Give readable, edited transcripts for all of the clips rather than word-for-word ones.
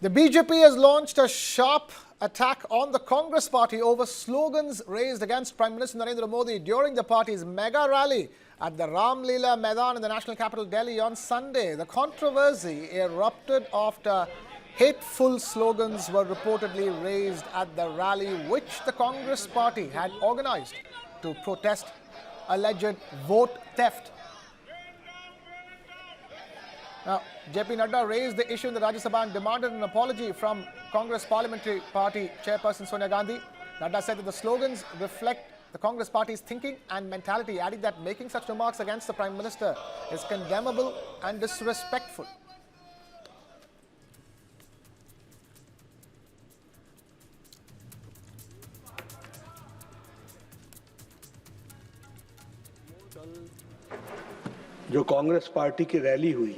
The BJP has launched a sharp attack on the Congress party over slogans raised against Prime Minister Narendra Modi during the party's mega rally at the Ram Leela Maidan in the national capital Delhi on Sunday. The controversy erupted after hateful slogans were reportedly raised at the rally, which the Congress party had organized to protest alleged vote theft. Now, JP Nadda raised the issue in the Rajya Sabha and demanded an apology from Congress Parliamentary Party Chairperson Sonia Gandhi. Nadda said that the slogans reflect the Congress Party's thinking and mentality, adding that making such remarks against the Prime Minister is condemnable and disrespectful. जो Congress party की rally हुई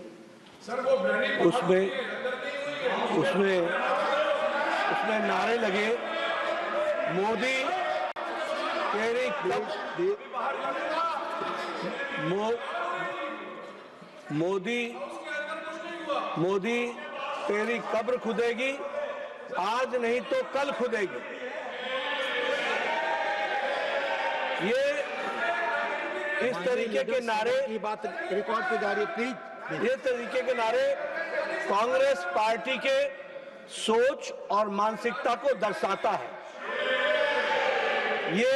उसमें नारे लगे मोदी तेरी मोदी तेरी कब्र खुदेगी, आज नहीं तो कल खुदेगी। ये इस तरीके के नारे की बात रिकॉर्ड पे जा रही है, प्लीज। ये तरीके के नारे कांग्रेस पार्टी के सोच और मानसिकता को दर्शाता है। ये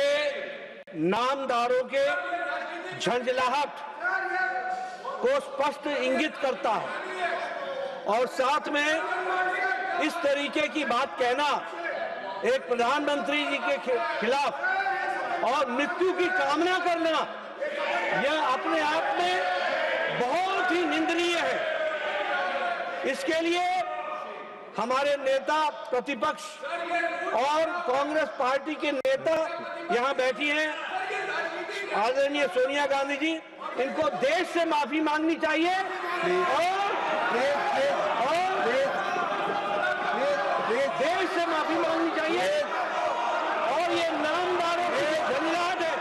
नामदारों के झंझलाहट को स्पष्ट इंगित करता है और साथ में इस तरीके की बात कहना एक प्रधानमंत्री जी के खिलाफ और मृत्यु की कामना करना, यह अपने आप में बहुत ही निंदनीय है। इसके लिए हमारे नेता प्रतिपक्ष और कांग्रेस पार्टी के नेता यहां बैठी हैं, आदरणीय सोनिया गांधी जी, इनको देश से माफी मांगनी चाहिए और देश से माफी मांगनी चाहिए और ये नामदारों की झंझलाहट है,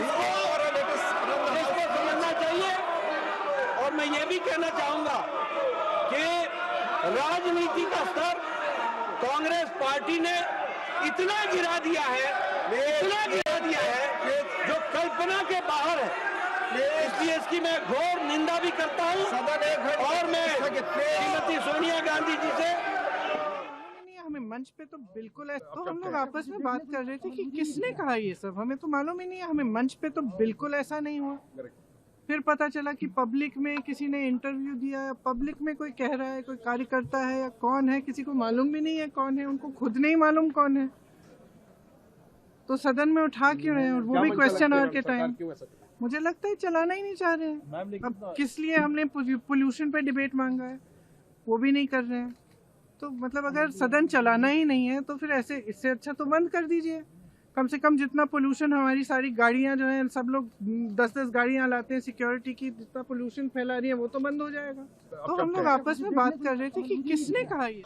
इसको समझना चाहिए। और मैं ये भी कहना चाहूंगा कि राजनीति का स्तर कांग्रेस पार्टी ने इतना गिरा दिया है जो कल्पना के बाहर है। इसलिए इसकी मैं घोर निंदा भी करता हूं और मैं श्रीमती सोनिया गांधी जी से हमें मंच पे तो बिल्कुल ऐसा, तो हम लोग आपस में बात कर रहे थे कि किसने कहा ये सब, हमें तो मालूम ही नहीं है। हमें मंच पे तो बिल्कुल ऐसा नहीं हुआ। फिर पता चला कि पब्लिक में किसी ने इंटरव्यू दिया, पब्लिक में कोई कह रहा है, कोई कार्यकर्ता है या कौन है, किसी को मालूम भी नहीं है कौन है, उनको खुद नहीं मालूम कौन है, तो सदन में उठा क्यों रहे हैं, और वो भी क्वेश्चन आवर के टाइम। मुझे लगता है चलाना ही नहीं चाह रहे हैं। अब किस लिए हमने पोल्यूशन पे डिबेट मांगा है, वो भी नहीं कर रहे हैं। तो मतलब अगर सदन चलाना ही नहीं है तो फिर ऐसे, इससे अच्छा तो बंद कर दीजिए। कम से कम जितना पोल्यूशन, हमारी सारी गाड़ियां जो हैं, सब लोग 10-10 गाड़ियां लाते हैं सिक्योरिटी की, जितना पोल्यूशन फैला रही है वो तो बंद हो जाएगा। तो हम लोग आपस में बात कर रहे थे कि किसने कहा ये।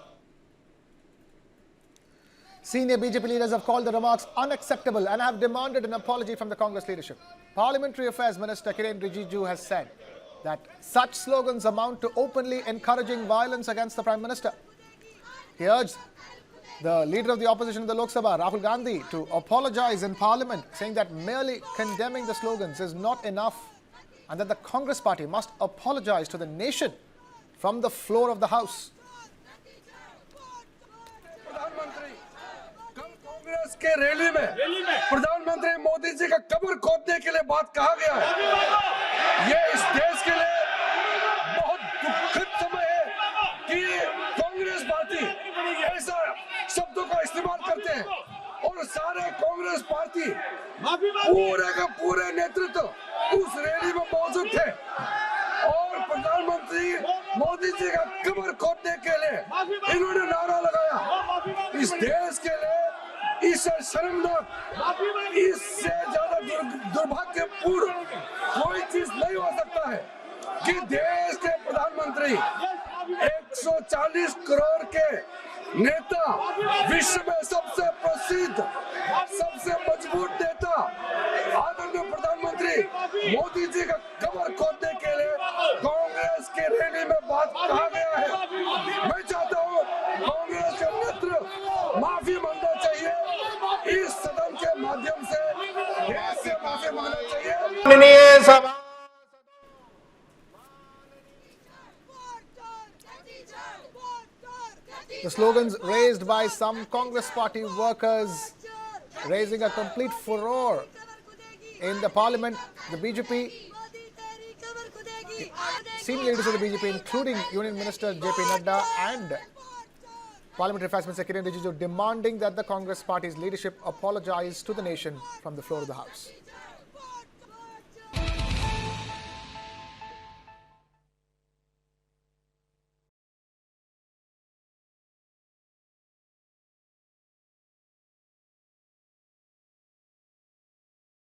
Senior BJP leaders have called the remarks unacceptable and have demanded an apology from the Congress leadership. Parliamentary Affairs Minister Kiren Rijiju has said that such slogans amount to openly encouraging violence against the Prime Minister. He urged the leader of the opposition in the Lok Sabha, Rahul Gandhi, to apologize in Parliament, saying that merely condemning the slogans is not enough and that the Congress party must apologize to the nation from the floor of the House. Congress के rally में प्रधानमंत्री मोदी जी का कब्र खोदने के लिए बात कहा गया है। ये इस देश के लिए बहुत दुखद समय है कि कांग्रेस पार्टी ऐसा शब्दों का इस्तेमाल करते हैं और सारे कांग्रेस पार्टी पूरे का पूरे नेतृत्व उस रैली में मौजूद थे और प्रधानमंत्री मोदी जी का कब्र खोदने के लिए इन्होंने नारा लगाया। इस देश के लिए इससे शर्मनाक, इससे ज्यादा दुर्भाग्यपूर्ण कोई चीज नहीं हो सकता है कि देश के प्रधानमंत्री 140 करोड़ के नेता, विश्व में सबसे प्रसिद्ध, सबसे मजबूत नेता आदरणीय प्रधानमंत्री मोदी जी का कब्र माननीय सभा The slogans raised by some Congress party workers raising a complete furore in the parliament. The BJP, senior leaders of the BJP, including Union Minister JP Nadda and Parliamentary Affairs Minister Kiren Rijiju, demanding that the Congress party's leadership apologize to the nation from the floor of the House.